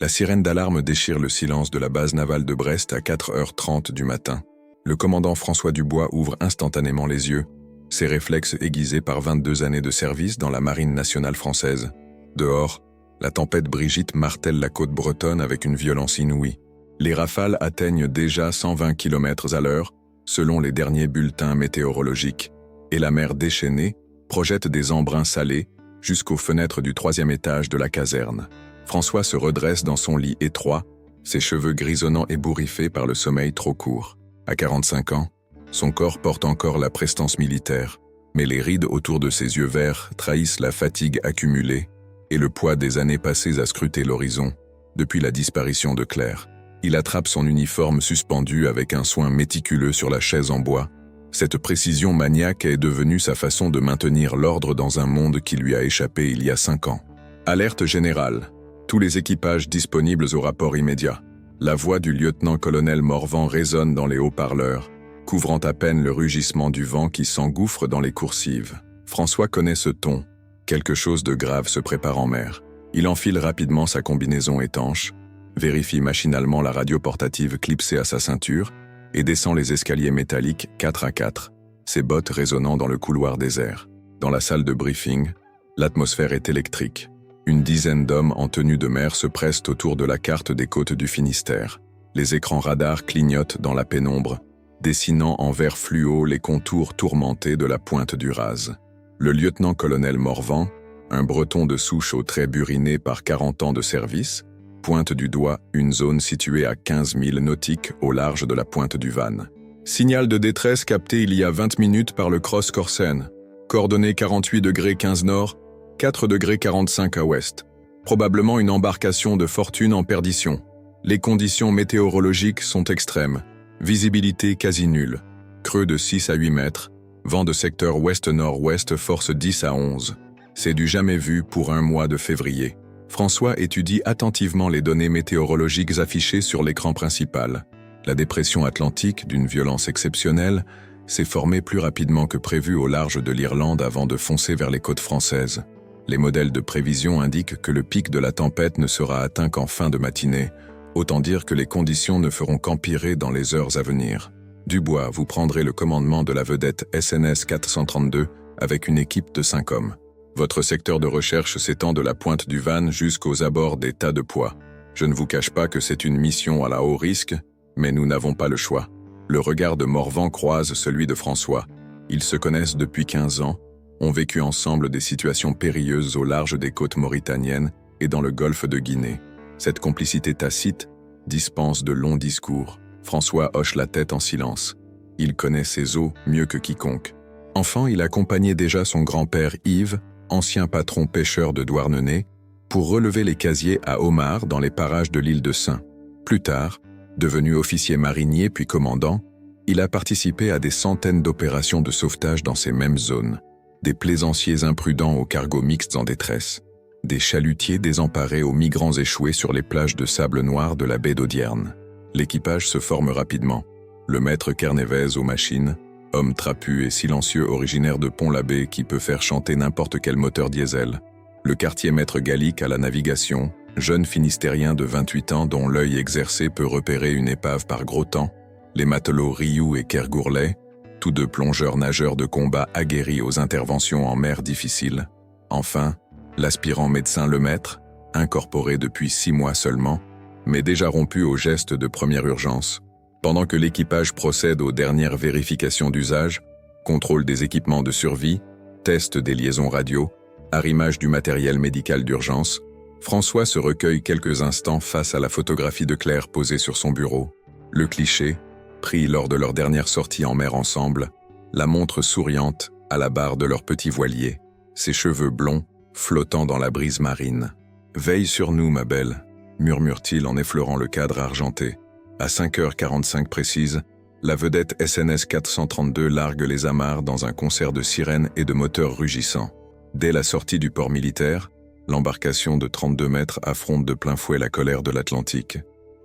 La sirène d'alarme déchire le silence de la base navale de Brest à 4h30 du matin. Le commandant François Dubois ouvre instantanément les yeux, ses réflexes aiguisés par 22 années de service dans la marine nationale française. Dehors, la tempête Brigitte martèle la côte bretonne avec une violence inouïe. Les rafales atteignent déjà 120 km à l'heure, selon les derniers bulletins météorologiques, et la mer déchaînée projette des embruns salés jusqu'aux fenêtres du 3e étage de la caserne. François se redresse dans son lit étroit, ses cheveux grisonnants ébouriffés par le sommeil trop court. À 45 ans, son corps porte encore la prestance militaire, mais les rides autour de ses yeux verts trahissent la fatigue accumulée et le poids des années passées à scruter l'horizon, depuis la disparition de Claire. Il attrape son uniforme suspendu avec un soin méticuleux sur la chaise en bois. Cette précision maniaque est devenue sa façon de maintenir l'ordre dans un monde qui lui a échappé il y a 5 ans. Alerte générale. Tous les équipages disponibles au rapport immédiat. La voix du lieutenant-colonel Morvan résonne dans les haut-parleurs, couvrant à peine le rugissement du vent qui s'engouffre dans les coursives. François connaît ce ton. Quelque chose de grave se prépare en mer. Il enfile rapidement sa combinaison étanche, vérifie machinalement la radio portative clipsée à sa ceinture et descend les escaliers métalliques 4 à 4, ses bottes résonnant dans le couloir désert. Dans la salle de briefing, l'atmosphère est électrique. Une dizaine d'hommes en tenue de mer se pressent autour de la carte des côtes du Finistère. Les écrans radars clignotent dans la pénombre, dessinant en vert fluo les contours tourmentés de la pointe du Raz. Le lieutenant-colonel Morvan, un breton de souche aux traits burinés par 40 ans de service, pointe du doigt une zone située à 15 000 nautiques au large de la pointe du Van. Signal de détresse capté il y a 20 minutes par le Cross Corsen. Coordonnées 48°15 nord, 4°45 à ouest. Probablement une embarcation de fortune en perdition. Les conditions météorologiques sont extrêmes. Visibilité quasi nulle. Creux de 6 à 8 mètres. Vent de secteur ouest-nord-ouest force 10 à 11. C'est du jamais vu pour un mois de février. François étudie attentivement les données météorologiques affichées sur l'écran principal. La dépression atlantique, d'une violence exceptionnelle, s'est formée plus rapidement que prévu au large de l'Irlande avant de foncer vers les côtes françaises. Les modèles de prévision indiquent que le pic de la tempête ne sera atteint qu'en fin de matinée, autant dire que les conditions ne feront qu'empirer dans les heures à venir. Dubois, vous prendrez le commandement de la vedette SNS 432 avec une équipe de 5 hommes. Votre secteur de recherche s'étend de la pointe du Van jusqu'aux abords des tas de pois. Je ne vous cache pas que c'est une mission à la haut risque, mais nous n'avons pas le choix. Le regard de Morvan croise celui de François. Ils se connaissent depuis 15 ans, ont vécu ensemble des situations périlleuses au large des côtes mauritaniennes et dans le golfe de Guinée. Cette complicité tacite dispense de longs discours. François hoche la tête en silence. Il connaît ses eaux mieux que quiconque. Enfant, il accompagnait déjà son grand-père Yves, ancien patron pêcheur de Douarnenez, pour relever les casiers à Omar dans les parages de l'île de Saint. Plus tard, devenu officier marinier puis commandant, il a participé à des centaines d'opérations de sauvetage dans ces mêmes zones. Des plaisanciers imprudents aux cargos mixtes en détresse, des chalutiers désemparés aux migrants échoués sur les plages de sable noir de la baie d'Audierne. L'équipage se forme rapidement. Le maître Kernevez aux machines, homme trapu et silencieux originaire de Pont-l'Abbé qui peut faire chanter n'importe quel moteur diesel. Le quartier maître Gallic à la navigation, jeune Finistérien de 28 ans dont l'œil exercé peut repérer une épave par gros temps. Les matelots Rioux et Kergourlet, tous deux plongeurs-nageurs de combat aguerris aux interventions en mer difficiles. Enfin, l'aspirant médecin Lemaître, incorporé depuis 6 mois seulement, mais déjà rompu aux gestes de première urgence. Pendant que l'équipage procède aux dernières vérifications d'usage, contrôle des équipements de survie, test des liaisons radio, arrimage du matériel médical d'urgence, François se recueille quelques instants face à la photographie de Claire posée sur son bureau. Le cliché, pris lors de leur dernière sortie en mer ensemble, la montre souriante à la barre de leur petit voilier, ses cheveux blonds flottant dans la brise marine. « Veille sur nous, ma belle », murmure-t-il en effleurant le cadre argenté. À 5h45 précise, la vedette SNS 432 largue les amarres dans un concert de sirènes et de moteurs rugissants. Dès la sortie du port militaire, l'embarcation de 32 mètres affronte de plein fouet la colère de l'Atlantique.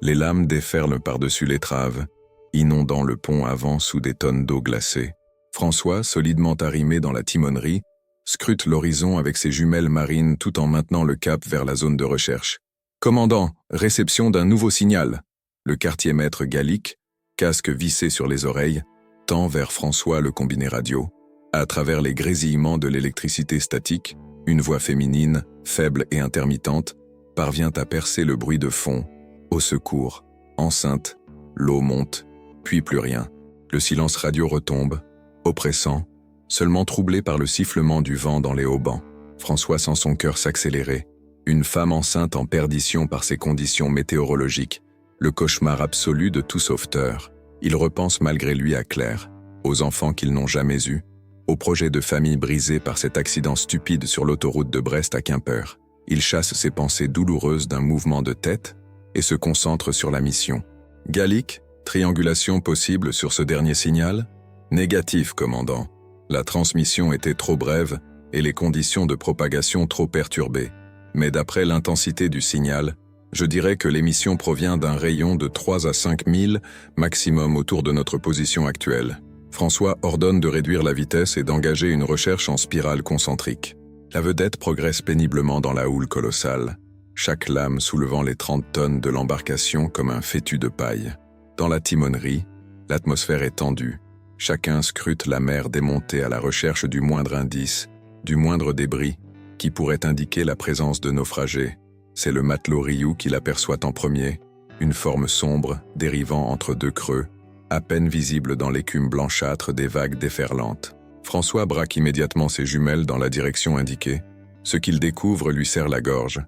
Les lames déferlent par-dessus l'étrave, inondant le pont avant sous des tonnes d'eau glacée. François, solidement arrimé dans la timonerie, scrute l'horizon avec ses jumelles marines tout en maintenant le cap vers la zone de recherche. Commandant, réception d'un nouveau signal. Le quartier-maître Gallic, casque vissé sur les oreilles, tend vers François le combiné radio. À travers les grésillements de l'électricité statique, une voix féminine, faible et intermittente, parvient à percer le bruit de fond. Au secours, enceinte, l'eau monte, puis plus rien. Le silence radio retombe, oppressant, seulement troublé par le sifflement du vent dans les haubans. François sent son cœur s'accélérer. Une femme enceinte en perdition par ses conditions météorologiques, le cauchemar absolu de tout sauveteur. Il repense malgré lui à Claire, aux enfants qu'ils n'ont jamais eus, au projet de famille brisé par cet accident stupide sur l'autoroute de Brest à Quimper. Il chasse ses pensées douloureuses d'un mouvement de tête et se concentre sur la mission. Gallic, triangulation possible sur ce dernier signal? Négatif, commandant. La transmission était trop brève et les conditions de propagation trop perturbées. Mais d'après l'intensité du signal, je dirais que l'émission provient d'un rayon de 3 à 5 000 maximum autour de notre position actuelle. François ordonne de réduire la vitesse et d'engager une recherche en spirale concentrique. La vedette progresse péniblement dans la houle colossale, chaque lame soulevant les 30 tonnes de l'embarcation comme un fétu de paille. Dans la timonerie, l'atmosphère est tendue. Chacun scrute la mer démontée à la recherche du moindre indice, du moindre débris, qui pourrait indiquer la présence de naufragés. C'est le matelot Rioux qui l'aperçoit en premier, une forme sombre dérivant entre deux creux, à peine visible dans l'écume blanchâtre des vagues déferlantes. François braque immédiatement ses jumelles dans la direction indiquée. Ce qu'il découvre lui serre la gorge.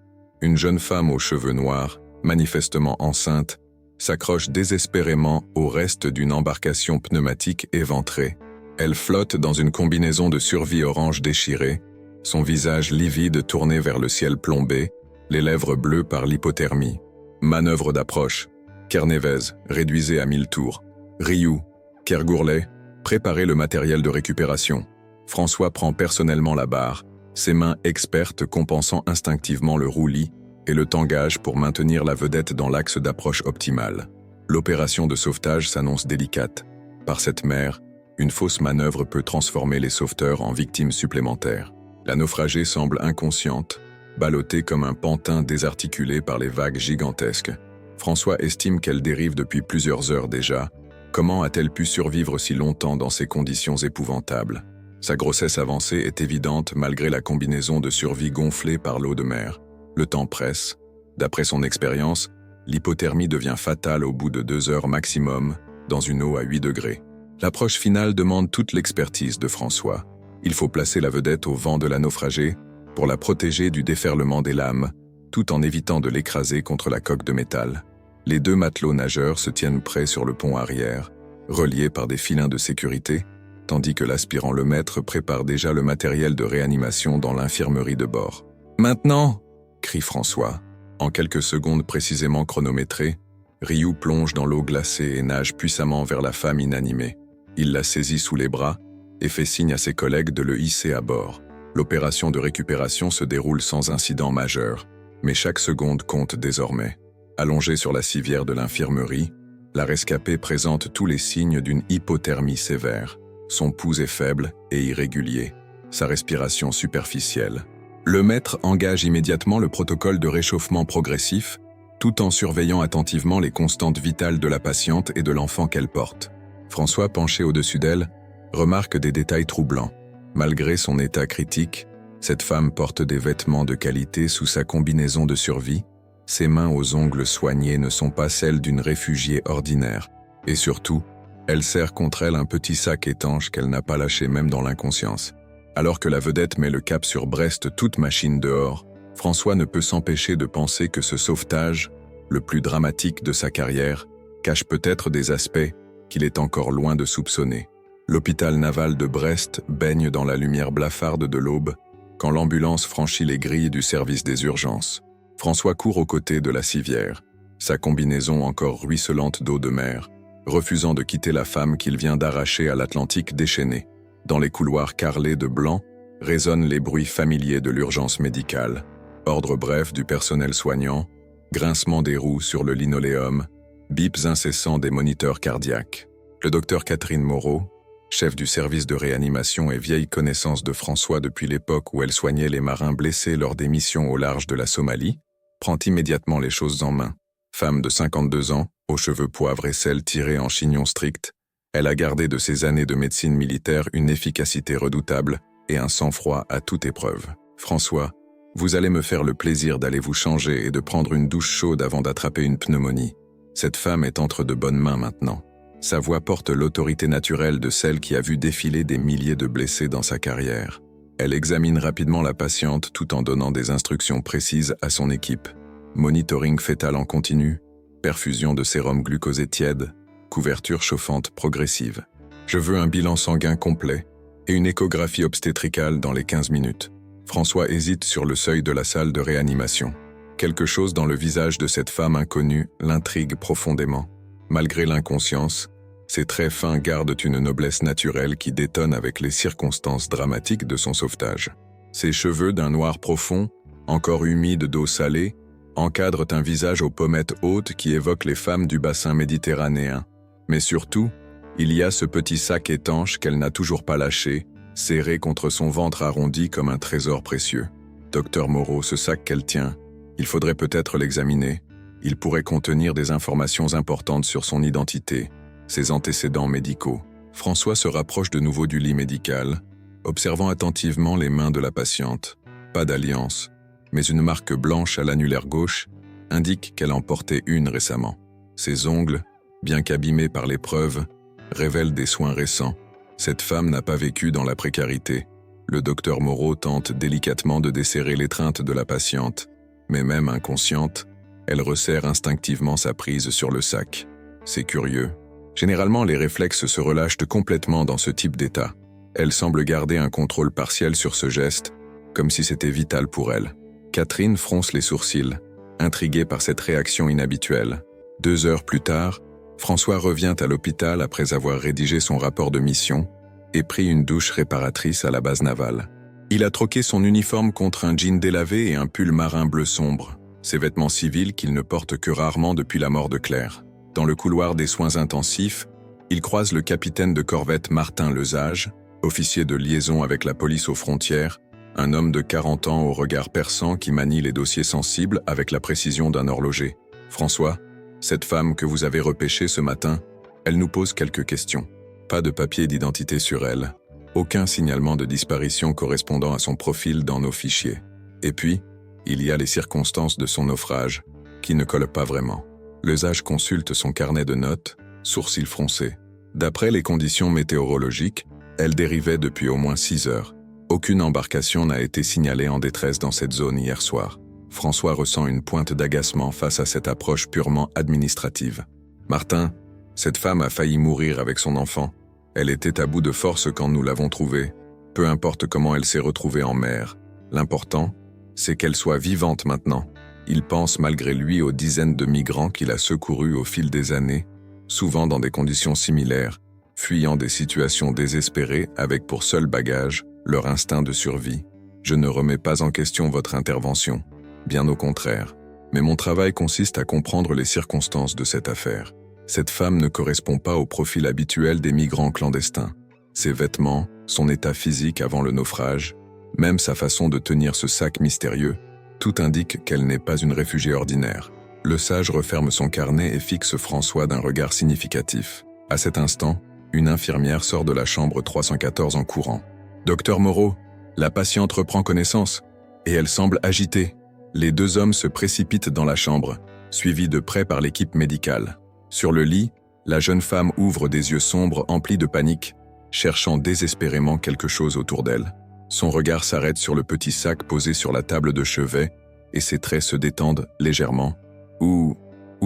Une jeune femme aux cheveux noirs, manifestement enceinte, s'accroche désespérément au reste d'une embarcation pneumatique éventrée. Elle flotte dans une combinaison de survie orange déchirée, son visage livide tourné vers le ciel plombé, les lèvres bleues par l'hypothermie. Manœuvre d'approche. Kernevez, réduisez à 1000 tours. Rioux, Kergourlet, préparez le matériel de récupération. François prend personnellement la barre, ses mains expertes compensant instinctivement le roulis et le tangage pour maintenir la vedette dans l'axe d'approche optimal. L'opération de sauvetage s'annonce délicate. Par cette mer, une fausse manœuvre peut transformer les sauveteurs en victimes supplémentaires. La naufragée semble inconsciente, ballottée comme un pantin désarticulé par les vagues gigantesques. François estime qu'elle dérive depuis plusieurs heures déjà. Comment a-t-elle pu survivre si longtemps dans ces conditions épouvantables? Sa grossesse avancée est évidente malgré la combinaison de survie gonflée par l'eau de mer. Le temps presse. D'après son expérience, l'hypothermie devient fatale au bout de 2 heures maximum, dans une eau à 8 degrés. L'approche finale demande toute l'expertise de François. Il faut placer la vedette au vent de la naufragée pour la protéger du déferlement des lames, tout en évitant de l'écraser contre la coque de métal. Les 2 matelots nageurs se tiennent prêts sur le pont arrière, reliés par des filins de sécurité, tandis que l'aspirant Lemaître prépare déjà le matériel de réanimation dans l'infirmerie de bord. « Maintenant !» crie François. En quelques secondes précisément chronométrées, Rioux plonge dans l'eau glacée et nage puissamment vers la femme inanimée. Il la saisit sous les bras et fait signe à ses collègues de le hisser à bord. L'opération de récupération se déroule sans incident majeur, mais chaque seconde compte désormais. Allongée sur la civière de l'infirmerie, la rescapée présente tous les signes d'une hypothermie sévère. Son pouls est faible et irrégulier, sa respiration superficielle. Lemaître engage immédiatement le protocole de réchauffement progressif, tout en surveillant attentivement les constantes vitales de la patiente et de l'enfant qu'elle porte. François, penché au-dessus d'elle, remarque des détails troublants. Malgré son état critique, cette femme porte des vêtements de qualité sous sa combinaison de survie. Ses mains aux ongles soignés ne sont pas celles d'une réfugiée ordinaire. Et surtout, elle serre contre elle un petit sac étanche qu'elle n'a pas lâché même dans l'inconscience. Alors que la vedette met le cap sur Brest, toute machine dehors, François ne peut s'empêcher de penser que ce sauvetage, le plus dramatique de sa carrière, cache peut-être des aspects qu'il est encore loin de soupçonner. L'hôpital naval de Brest baigne dans la lumière blafarde de l'aube quand l'ambulance franchit les grilles du service des urgences. François court aux côtés de la civière, sa combinaison encore ruisselante d'eau de mer, refusant de quitter la femme qu'il vient d'arracher à l'Atlantique déchaîné. Dans les couloirs carrelés de blanc, résonnent les bruits familiers de l'urgence médicale. Ordre bref du personnel soignant, grincement des roues sur le linoléum, bips incessants des moniteurs cardiaques. Le docteur Catherine Moreau, chef du service de réanimation et vieille connaissance de François depuis l'époque où elle soignait les marins blessés lors des missions au large de la Somalie, prend immédiatement les choses en main. Femme de 52 ans, aux cheveux poivre et sel tirés en chignon strict, elle a gardé de ses années de médecine militaire une efficacité redoutable et un sang-froid à toute épreuve. François, vous allez me faire le plaisir d'aller vous changer et de prendre une douche chaude avant d'attraper une pneumonie. Cette femme est entre de bonnes mains maintenant. Sa voix porte l'autorité naturelle de celle qui a vu défiler des milliers de blessés dans sa carrière. Elle examine rapidement la patiente tout en donnant des instructions précises à son équipe. Monitoring fœtal en continu, perfusion de sérum glucosé tiède, couverture chauffante progressive. Je veux un bilan sanguin complet et une échographie obstétricale dans les 15 minutes. François hésite sur le seuil de la salle de réanimation. Quelque chose dans le visage de cette femme inconnue l'intrigue profondément. Malgré l'inconscience, ses traits fins gardent une noblesse naturelle qui détonne avec les circonstances dramatiques de son sauvetage. Ses cheveux d'un noir profond, encore humides d'eau salée, encadrent un visage aux pommettes hautes qui évoque les femmes du bassin méditerranéen. Mais surtout, il y a ce petit sac étanche qu'elle n'a toujours pas lâché, serré contre son ventre arrondi comme un trésor précieux. Docteur Moreau, ce sac qu'elle tient, il faudrait peut-être l'examiner. Il pourrait contenir des informations importantes sur son identité, ses antécédents médicaux. François se rapproche de nouveau du lit médical, observant attentivement les mains de la patiente. Pas d'alliance, mais une marque blanche à l'annulaire gauche indique qu'elle en portait une récemment. Ses ongles, bien qu'abîmés par l'épreuve, révèlent des soins récents. Cette femme n'a pas vécu dans la précarité. Le docteur Moreau tente délicatement de desserrer l'étreinte de la patiente, mais même inconsciente, elle resserre instinctivement sa prise sur le sac. C'est curieux. Généralement, les réflexes se relâchent complètement dans ce type d'état. Elle semble garder un contrôle partiel sur ce geste, comme si c'était vital pour elle. Catherine fronce les sourcils, intriguée par cette réaction inhabituelle. 2 heures plus tard, François revient à l'hôpital après avoir rédigé son rapport de mission et pris une douche réparatrice à la base navale. Il a troqué son uniforme contre un jean délavé et un pull marin bleu sombre, ses vêtements civils qu'il ne porte que rarement depuis la mort de Claire. Dans le couloir des soins intensifs, il croise le capitaine de corvette Martin Lesage, officier de liaison avec la police aux frontières, un homme de 40 ans au regard perçant qui manie les dossiers sensibles avec la précision d'un horloger. « François, cette femme que vous avez repêchée ce matin, elle nous pose quelques questions. Pas de papier d'identité sur elle. Aucun signalement de disparition correspondant à son profil dans nos fichiers. Et puis, il y a les circonstances de son naufrage, qui ne collent pas vraiment. » Lesage consulte son carnet de notes, sourcils froncés. D'après les conditions météorologiques, elle dérivait depuis au moins 6 heures. Aucune embarcation n'a été signalée en détresse dans cette zone hier soir. François ressent une pointe d'agacement face à cette approche purement administrative. « Martin, cette femme a failli mourir avec son enfant. Elle était à bout de force quand nous l'avons trouvée. Peu importe comment elle s'est retrouvée en mer. L'important, c'est qu'elle soit vivante maintenant. » Il pense malgré lui aux dizaines de migrants qu'il a secourus au fil des années, souvent dans des conditions similaires, fuyant des situations désespérées avec pour seul bagage leur instinct de survie. Je ne remets pas en question votre intervention, bien au contraire, mais mon travail consiste à comprendre les circonstances de cette affaire. Cette femme ne correspond pas au profil habituel des migrants clandestins. Ses vêtements, son état physique avant le naufrage, même sa façon de tenir ce sac mystérieux, tout indique qu'elle n'est pas une réfugiée ordinaire. Lesage referme son carnet et fixe François d'un regard significatif. À cet instant, une infirmière sort de la chambre 314 en courant. « Docteur Moreau, la patiente reprend connaissance, et elle semble agitée. » Les 2 hommes se précipitent dans la chambre, suivis de près par l'équipe médicale. Sur le lit, la jeune femme ouvre des yeux sombres emplis de panique, cherchant désespérément quelque chose autour d'elle. Son regard s'arrête sur le petit sac posé sur la table de chevet et ses traits se détendent légèrement. « Où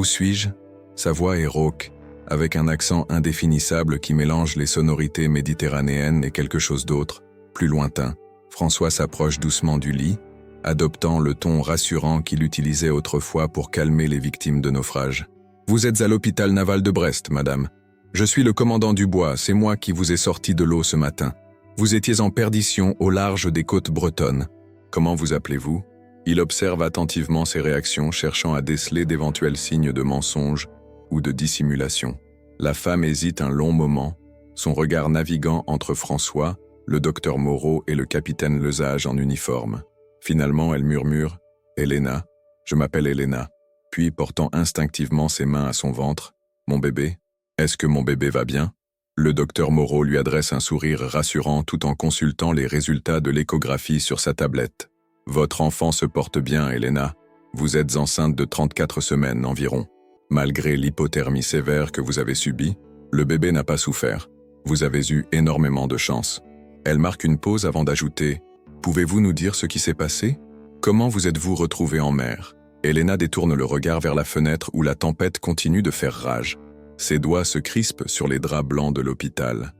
suis-je » Sa voix est rauque, avec un accent indéfinissable qui mélange les sonorités méditerranéennes et quelque chose d'autre, plus lointain. François s'approche doucement du lit, adoptant le ton rassurant qu'il utilisait autrefois pour calmer les victimes de naufrage. « Vous êtes à l'hôpital naval de Brest, madame. Je suis le commandant Dubois, c'est moi qui vous ai sorti de l'eau ce matin. Vous étiez en perdition au large des côtes bretonnes. Comment vous appelez-vous » Il observe attentivement ses réactions, cherchant à déceler d'éventuels signes de mensonge ou de dissimulation. La femme hésite un long moment, son regard naviguant entre François, le docteur Moreau et le capitaine Lesage en uniforme. Finalement, elle murmure « Helena, Je m'appelle Elena. Puis, portant instinctivement ses mains à son ventre, « Mon bébé, est-ce que mon bébé va bien ?» Le docteur Moreau lui adresse un sourire rassurant tout en consultant les résultats de l'échographie sur sa tablette. « Votre enfant se porte bien, Elena. Vous êtes enceinte de 34 semaines environ. Malgré l'hypothermie sévère que vous avez subie, le bébé n'a pas souffert. Vous avez eu énormément de chance. » Elle marque une pause avant d'ajouter « Pouvez-vous nous dire ce qui s'est passé? Comment vous êtes-vous retrouvée en mer ?» Elena détourne le regard vers la fenêtre où la tempête continue de faire rage. Ses doigts se crispent sur les draps blancs de l'hôpital.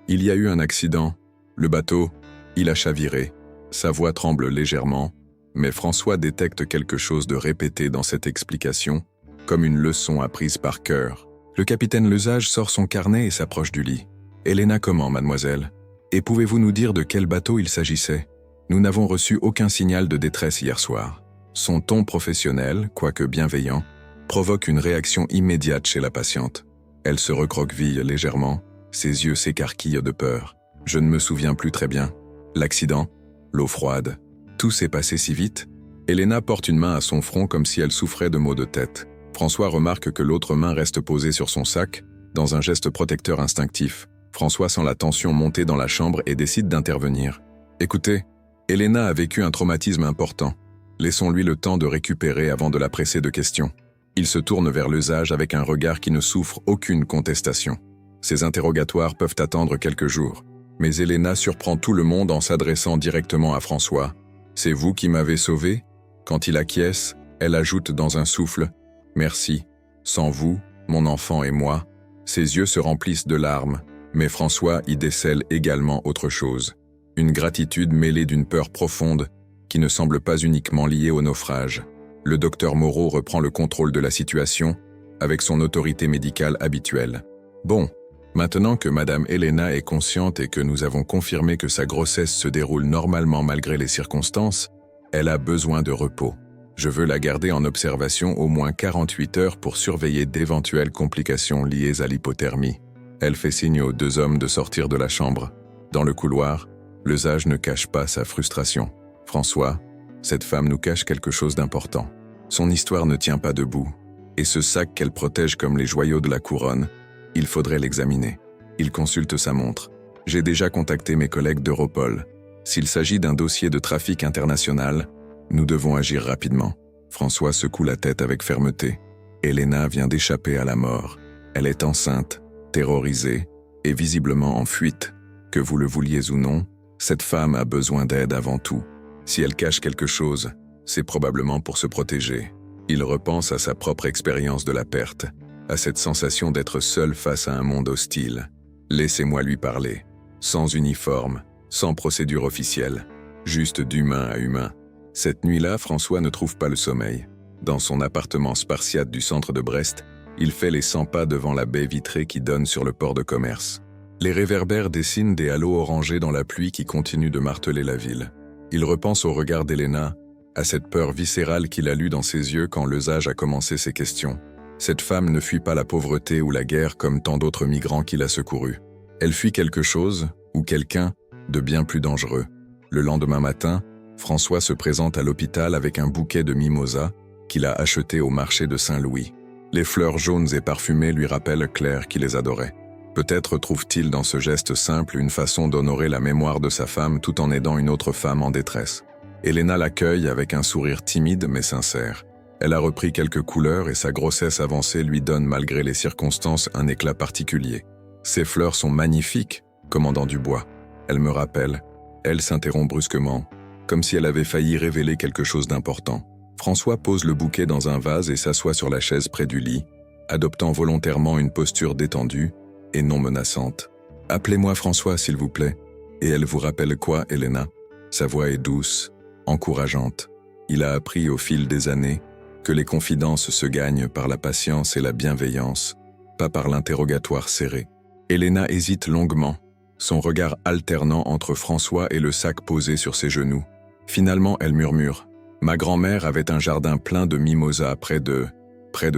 Il y a eu un accident. Le bateau, il a chaviré. Sa voix tremble légèrement, mais François détecte quelque chose de répété dans cette explication, comme une leçon apprise par cœur. Le capitaine Lesage sort son carnet et s'approche du lit. « Elena, comment, mademoiselle? Et pouvez-vous nous dire de quel bateau il s'agissait? Nous n'avons reçu aucun signal de détresse hier soir. » Son ton professionnel, quoique bienveillant, provoque une réaction immédiate chez la patiente. Elle se recroqueville légèrement, ses yeux s'écarquillent de peur. « Je ne me souviens plus très bien. L'accident, l'eau froide, tout s'est passé si vite. » Elena porte une main à son front comme si elle souffrait de maux de tête. François remarque que l'autre main reste posée sur son sac, dans un geste protecteur instinctif. François sent la tension monter dans la chambre et décide d'intervenir. « Écoutez, Elena a vécu un traumatisme important. Laissons-lui le temps de récupérer avant de la presser de questions. » Il se tourne vers Lesage avec un regard qui ne souffre aucune contestation. Ces interrogatoires peuvent attendre quelques jours. Mais Elena surprend tout le monde en s'adressant directement à François. « C'est vous qui m'avez sauvé ?» Quand il acquiesce, elle ajoute dans un souffle « Merci. Sans vous, mon enfant et moi. » Ses yeux se remplissent de larmes, mais François y décèle également autre chose. Une gratitude mêlée d'une peur profonde qui ne semble pas uniquement liée au naufrage. Le docteur Moreau reprend le contrôle de la situation avec son autorité médicale habituelle. « Bon, maintenant que Madame Elena est consciente et que nous avons confirmé que sa grossesse se déroule normalement malgré les circonstances, elle a besoin de repos. Je veux la garder en observation au moins 48 heures pour surveiller d'éventuelles complications liées à l'hypothermie. » Elle fait signe aux deux hommes de sortir de la chambre. Dans le couloir, Lesage ne cache pas sa frustration. « François, cette femme nous cache quelque chose d'important. Son histoire ne tient pas debout. Et ce sac qu'elle protège comme les joyaux de la couronne, il faudrait l'examiner. » Il consulte sa montre. « J'ai déjà contacté mes collègues d'Europol. S'il s'agit d'un dossier de trafic international, nous devons agir rapidement. » François secoue la tête avec fermeté. Elena vient d'échapper à la mort. Elle est enceinte, terrorisée et visiblement en fuite. Que vous le vouliez ou non, cette femme a besoin d'aide avant tout. Si elle cache quelque chose, c'est probablement pour se protéger. Il repense à sa propre expérience de la perte, à cette sensation d'être seul face à un monde hostile. Laissez-moi lui parler. Sans uniforme, sans procédure officielle, juste d'humain à humain. Cette nuit-là, François ne trouve pas le sommeil. Dans son appartement spartiate du centre de Brest, il fait les 100 pas devant la baie vitrée qui donne sur le port de commerce. Les réverbères dessinent des halos orangés dans la pluie qui continue de marteler la ville. Il repense au regard d'Elena, à cette peur viscérale qu'il a lue dans ses yeux quand Lesage a commencé ses questions. Cette femme ne fuit pas la pauvreté ou la guerre comme tant d'autres migrants qu'il a secourus. Elle fuit quelque chose, ou quelqu'un, de bien plus dangereux. Le lendemain matin, François se présente à l'hôpital avec un bouquet de mimosas qu'il a acheté au marché de Saint-Louis. Les fleurs jaunes et parfumées lui rappellent Claire qui les adorait. Peut-être trouve-t-il dans ce geste simple une façon d'honorer la mémoire de sa femme tout en aidant une autre femme en détresse. Elena l'accueille avec un sourire timide mais sincère. Elle a repris quelques couleurs et sa grossesse avancée lui donne malgré les circonstances un éclat particulier. Ces fleurs sont magnifiques, commandant Dubois. Elle me rappelle. Elle s'interrompt brusquement, comme si elle avait failli révéler quelque chose d'important. François pose le bouquet dans un vase et s'assoit sur la chaise près du lit, adoptant volontairement une posture détendue et non menaçante. « Appelez-moi François, s'il vous plaît. » Et elle vous rappelle quoi, Elena? Sa voix est douce, encourageante. Il a appris au fil des années que les confidences se gagnent par la patience et la bienveillance, pas par l'interrogatoire serré. Elena hésite longuement, son regard alternant entre François et le sac posé sur ses genoux. Finalement, elle murmure. « Ma grand-mère avait un jardin plein de mimosas près de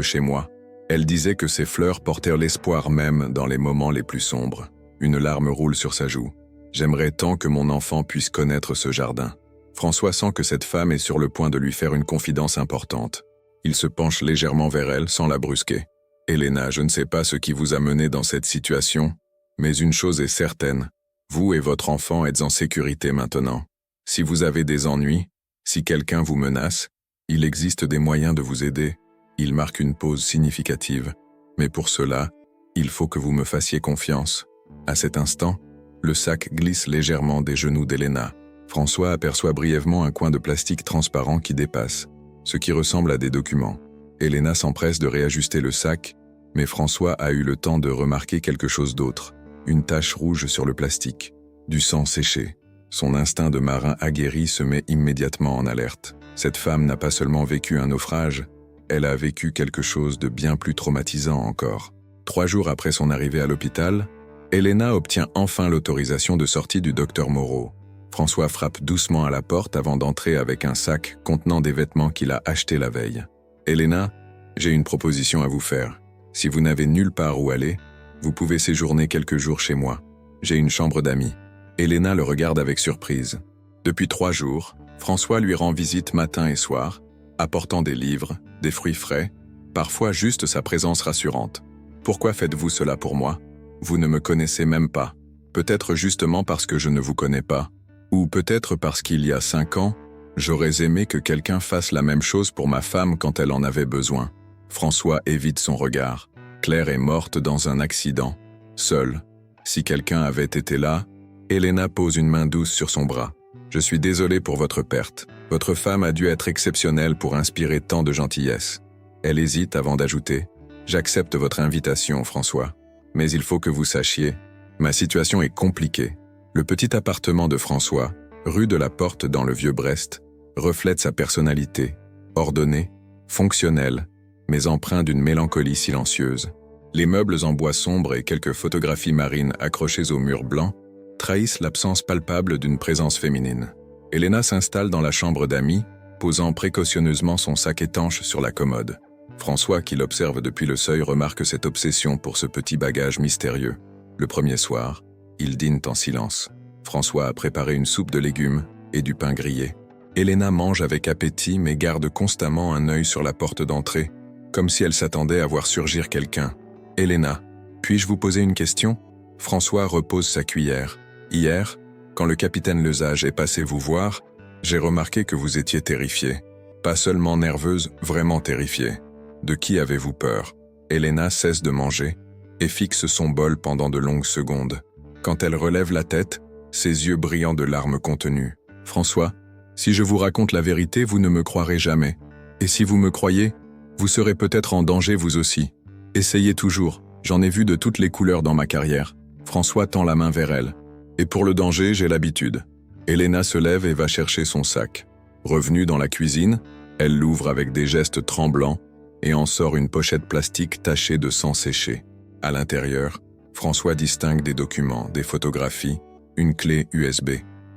chez moi. Elle disait que ces fleurs portèrent l'espoir même dans les moments les plus sombres. » Une larme roule sur sa joue. « J'aimerais tant que mon enfant puisse connaître ce jardin. » François sent que cette femme est sur le point de lui faire une confidence importante. Il se penche légèrement vers elle sans la brusquer. « Elena, je ne sais pas ce qui vous a mené dans cette situation, mais une chose est certaine, vous et votre enfant êtes en sécurité maintenant. Si vous avez des ennuis, si quelqu'un vous menace, il existe des moyens de vous aider. » Il marque une pause significative. « Mais pour cela, il faut que vous me fassiez confiance. » À cet instant, le sac glisse légèrement des genoux d'Elena. François aperçoit brièvement un coin de plastique transparent qui dépasse, ce qui ressemble à des documents. Elena s'empresse de réajuster le sac, mais François a eu le temps de remarquer quelque chose d'autre. Une tache rouge sur le plastique. Du sang séché. Son instinct de marin aguerri se met immédiatement en alerte. Cette femme n'a pas seulement vécu un naufrage, elle a vécu quelque chose de bien plus traumatisant encore. 3 jours après son arrivée à l'hôpital, Elena obtient enfin l'autorisation de sortie du docteur Moreau. François frappe doucement à la porte avant d'entrer avec un sac contenant des vêtements qu'il a achetés la veille. « Elena, j'ai une proposition à vous faire. Si vous n'avez nulle part où aller, vous pouvez séjourner quelques jours chez moi. J'ai une chambre d'amis. » Elena le regarde avec surprise. Depuis 3 jours, François lui rend visite matin et soir, apportant des livres, des fruits frais, parfois juste sa présence rassurante. « Pourquoi faites-vous cela pour moi? Vous ne me connaissez même pas. Peut-être justement parce que je ne vous connais pas. Ou peut-être parce qu'il y a 5 ans, j'aurais aimé que quelqu'un fasse la même chose pour ma femme quand elle en avait besoin. » François évite son regard. Claire est morte dans un accident, seule. Si quelqu'un avait été là, Elena pose une main douce sur son bras. « Je suis désolé pour votre perte. Votre femme a dû être exceptionnelle pour inspirer tant de gentillesse. » Elle hésite avant d'ajouter « J'accepte votre invitation, François. Mais il faut que vous sachiez, ma situation est compliquée. » Le petit appartement de François, rue de la Porte dans le Vieux-Brest, reflète sa personnalité, ordonnée, fonctionnelle, mais empreint d'une mélancolie silencieuse. Les meubles en bois sombre et quelques photographies marines accrochées au mur blanc trahissent l'absence palpable d'une présence féminine. Elena s'installe dans la chambre d'amis, posant précautionneusement son sac étanche sur la commode. François, qui l'observe depuis le seuil, remarque cette obsession pour ce petit bagage mystérieux. Le premier soir, ils dînent en silence. François a préparé une soupe de légumes et du pain grillé. Elena mange avec appétit mais garde constamment un œil sur la porte d'entrée, comme si elle s'attendait à voir surgir quelqu'un. « Elena, puis-je vous poser une question ?» François repose sa cuillère. « Hier, quand le capitaine Lesage est passé vous voir, j'ai remarqué que vous étiez terrifiée. Pas seulement nerveuse, vraiment terrifiée. De qui avez-vous peur ?» Elena cesse de manger et fixe son bol pendant de longues secondes. Quand elle relève la tête, ses yeux brillants de larmes contenues. « François, si je vous raconte la vérité, vous ne me croirez jamais. Et si vous me croyez, vous serez peut-être en danger vous aussi. Essayez toujours, j'en ai vu de toutes les couleurs dans ma carrière. » François tend la main vers elle. « Et pour le danger, j'ai l'habitude. » Elena se lève et va chercher son sac. Revenue dans la cuisine, elle l'ouvre avec des gestes tremblants et en sort une pochette plastique tachée de sang séché. À l'intérieur, François distingue des documents, des photographies, une clé USB.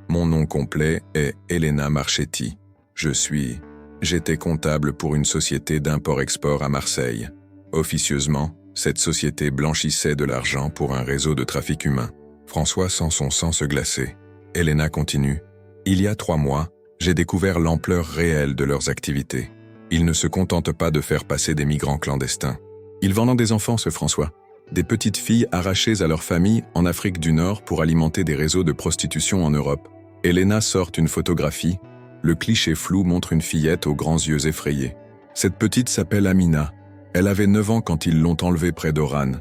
Mon nom complet est Elena Marchetti. J'étais comptable pour une société d'import-export à Marseille. Officieusement, cette société blanchissait de l'argent pour un réseau de trafic humain. François sent son sang se glacer. Elena continue. Il y a 3 mois, j'ai découvert l'ampleur réelle de leurs activités. Ils ne se contentent pas de faire passer des migrants clandestins. Ils vendent des enfants, ce François. Des petites filles arrachées à leur famille en Afrique du Nord pour alimenter des réseaux de prostitution en Europe. Elena sort une photographie. Le cliché flou montre une fillette aux grands yeux effrayés. Cette petite s'appelle Amina. Elle avait 9 ans quand ils l'ont enlevée près d'Oran.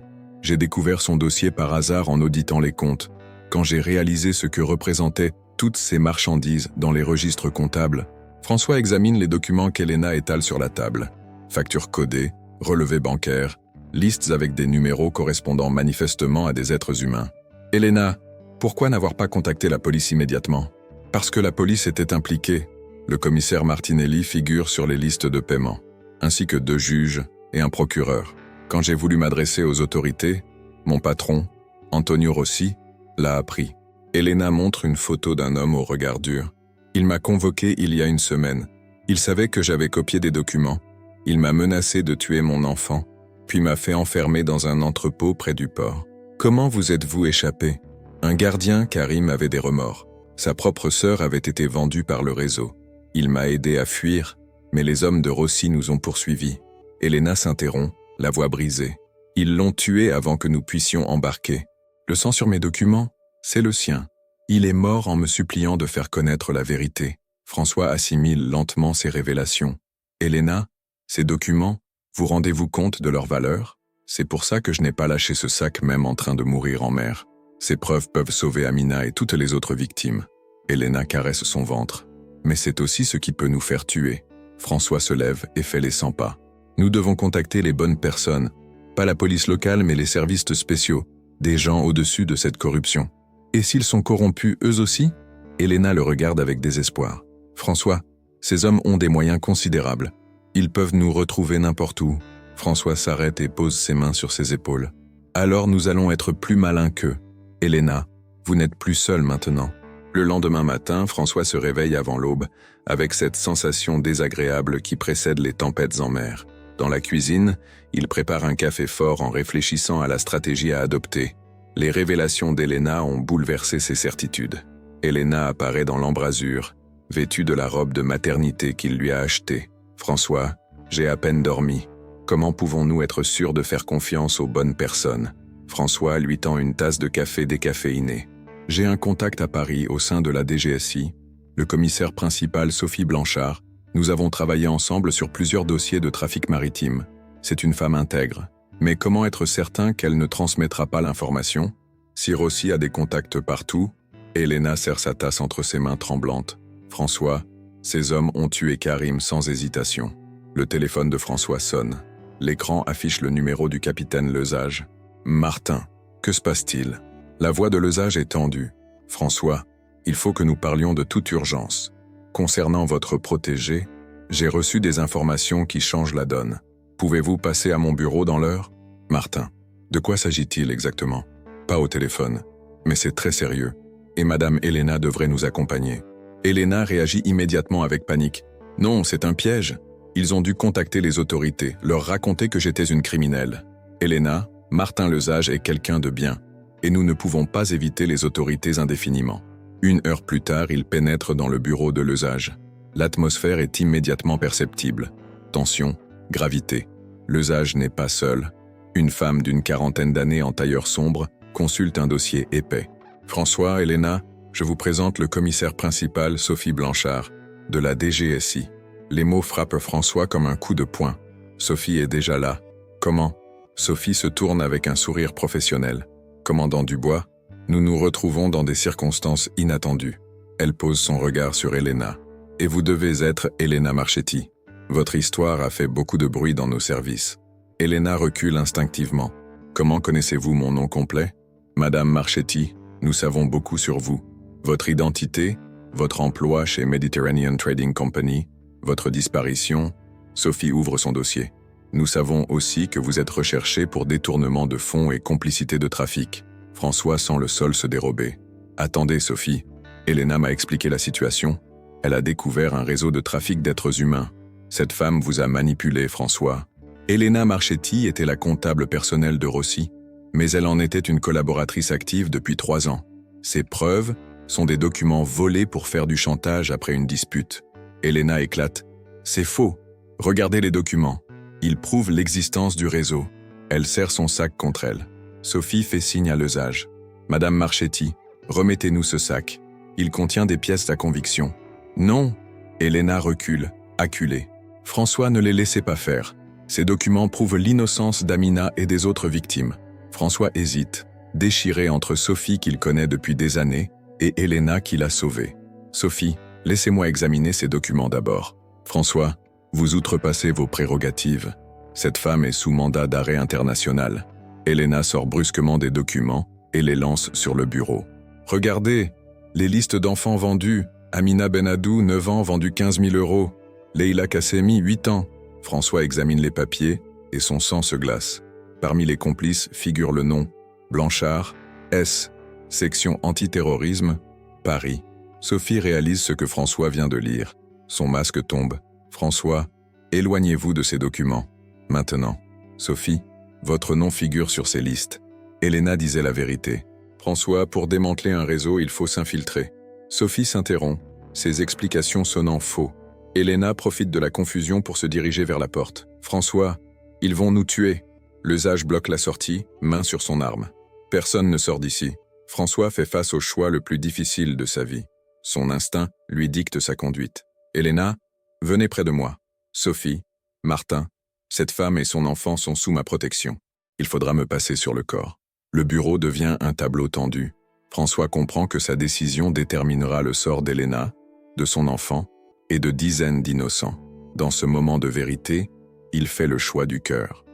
J'ai découvert son dossier par hasard en auditant les comptes. Quand j'ai réalisé ce que représentaient toutes ces marchandises dans les registres comptables, François examine les documents qu'Elena étale sur la table. Factures codées, relevés bancaires, listes avec des numéros correspondant manifestement à des êtres humains. « Elena, pourquoi n'avoir pas contacté la police immédiatement ?» Parce que la police était impliquée. Le commissaire Martinelli figure sur les listes de paiement, ainsi que 2 juges et un procureur. Quand j'ai voulu m'adresser aux autorités, mon patron, Antonio Rossi, l'a appris. Elena montre une photo d'un homme au regard dur. Il m'a convoqué il y a 1 semaine. Il savait que j'avais copié des documents. Il m'a menacé de tuer mon enfant, puis m'a fait enfermer dans un entrepôt près du port. Comment vous êtes-vous échappé ? Un gardien, Karim, avait des remords. Sa propre sœur avait été vendue par le réseau. Il m'a aidé à fuir, mais les hommes de Rossi nous ont poursuivis. Elena s'interrompt, la voix brisée. Ils l'ont tué avant que nous puissions embarquer. Le sang sur mes documents, c'est le sien. Il est mort en me suppliant de faire connaître la vérité. François assimile lentement ces révélations. Elena, ces documents, vous rendez-vous compte de leur valeur? C'est pour ça que je n'ai pas lâché ce sac même en train de mourir en mer. Ces preuves peuvent sauver Amina et toutes les autres victimes. Elena caresse son ventre. Mais c'est aussi ce qui peut nous faire tuer. François se lève et fait les 100 pas. Nous devons contacter les bonnes personnes. Pas la police locale mais les services spéciaux. Des gens au-dessus de cette corruption. Et s'ils sont corrompus eux aussi? Elena le regarde avec désespoir. François, ces hommes ont des moyens considérables. Ils peuvent nous retrouver n'importe où. François s'arrête et pose ses mains sur ses épaules. Alors nous allons être plus malins qu'eux. Elena, vous n'êtes plus seule maintenant. Le lendemain matin, François se réveille avant l'aube, avec cette sensation désagréable qui précède les tempêtes en mer. Dans la cuisine, il prépare un café fort en réfléchissant à la stratégie à adopter. Les révélations d'Elena ont bouleversé ses certitudes. Elena apparaît dans l'embrasure, vêtue de la robe de maternité qu'il lui a achetée. « François, j'ai à peine dormi. Comment pouvons-nous être sûrs de faire confiance aux bonnes personnes ?» François lui tend une tasse de café décaféiné. « J'ai un contact à Paris au sein de la DGSI. Le commissaire principal Sophie Blanchard. Nous avons travaillé ensemble sur plusieurs dossiers de trafic maritime. C'est une femme intègre. Mais comment être certain qu'elle ne transmettra pas l'information? Si Rossi a des contacts partout, Elena serre sa tasse entre ses mains tremblantes. François, ces hommes ont tué Karim sans hésitation. Le téléphone de François sonne. L'écran affiche le numéro du capitaine Lesage. Martin, que se passe-t-il? La voix de Lesage est tendue. François, il faut que nous parlions de toute urgence. Concernant votre protégé, j'ai reçu des informations qui changent la donne. Pouvez-vous passer à mon bureau dans l'heure? Martin, de quoi s'agit-il exactement? Pas au téléphone, mais c'est très sérieux. Et Madame Elena devrait nous accompagner. Elena réagit immédiatement avec panique. Non, c'est un piège. Ils ont dû contacter les autorités, leur raconter que j'étais une criminelle. Elena, Martin Lesage est quelqu'un de bien. Et nous ne pouvons pas éviter les autorités indéfiniment. 1 heure plus tard, il pénètre dans le bureau de Lesage. L'atmosphère est immédiatement perceptible. Tension, gravité. Lesage n'est pas seul. Une femme d'une quarantaine d'années en tailleur sombre consulte un dossier épais. François, Elena, je vous présente le commissaire principal Sophie Blanchard, de la DGSI. Les mots frappent François comme un coup de poing. Sophie est déjà là. Comment? Sophie se tourne avec un sourire professionnel. Commandant Dubois, nous nous retrouvons dans des circonstances inattendues. Elle pose son regard sur Elena. Et vous devez être Elena Marchetti. Votre histoire a fait beaucoup de bruit dans nos services. Elena recule instinctivement. Comment connaissez-vous mon nom complet? Madame Marchetti, nous savons beaucoup sur vous. Votre identité, votre emploi chez Mediterranean Trading Company, votre disparition. Sophie ouvre son dossier. Nous savons aussi que vous êtes recherché pour détournement de fonds et complicité de trafic. François sent le sol se dérober. Attendez, Sophie. Elena m'a expliqué la situation. Elle a découvert un réseau de trafic d'êtres humains. Cette femme vous a manipulé, François. Elena Marchetti était la comptable personnelle de Rossi, mais elle en était une collaboratrice active depuis 3 ans. Ces preuves sont des documents volés pour faire du chantage après une dispute. Elena éclate. C'est faux. Regardez les documents. Ils prouvent l'existence du réseau. Elle serre son sac contre elle. Sophie fait signe à Lesage. Madame Marchetti, remettez-nous ce sac. Il contient des pièces à conviction. Non. Elena recule, acculée. François ne les laissait pas faire. Ces documents prouvent l'innocence d'Amina et des autres victimes. François hésite, déchiré entre Sophie qu'il connaît depuis des années et Elena qui l'a sauvée. Sophie, laissez-moi examiner ces documents d'abord. François, vous outrepassez vos prérogatives. Cette femme est sous mandat d'arrêt international. Elena sort brusquement des documents et les lance sur le bureau. Regardez, les listes d'enfants vendus. Amina Benadou, 9 ans, vendu 15 000 €. Leila Kassemi, 8 ans. François examine les papiers et son sang se glace. Parmi les complices figure le nom Blanchard, S, section antiterrorisme, Paris. Sophie réalise ce que François vient de lire. Son masque tombe. François, éloignez-vous de ces documents. Maintenant. Sophie, votre nom figure sur ces listes. Elena disait la vérité. François, pour démanteler un réseau, il faut s'infiltrer. Sophie s'interrompt, ses explications sonnant faux. Elena profite de la confusion pour se diriger vers la porte. « François, ils vont nous tuer !» Le sage bloque la sortie, main sur son arme. Personne ne sort d'ici. François fait face au choix le plus difficile de sa vie. Son instinct lui dicte sa conduite. « Elena, venez près de moi. Sophie, Martin, cette femme et son enfant sont sous ma protection. Il faudra me passer sur le corps. » Le bureau devient un tableau tendu. François comprend que sa décision déterminera le sort d'Elena, de son enfant et de dizaines d'innocents. Dans ce moment de vérité, il fait le choix du cœur.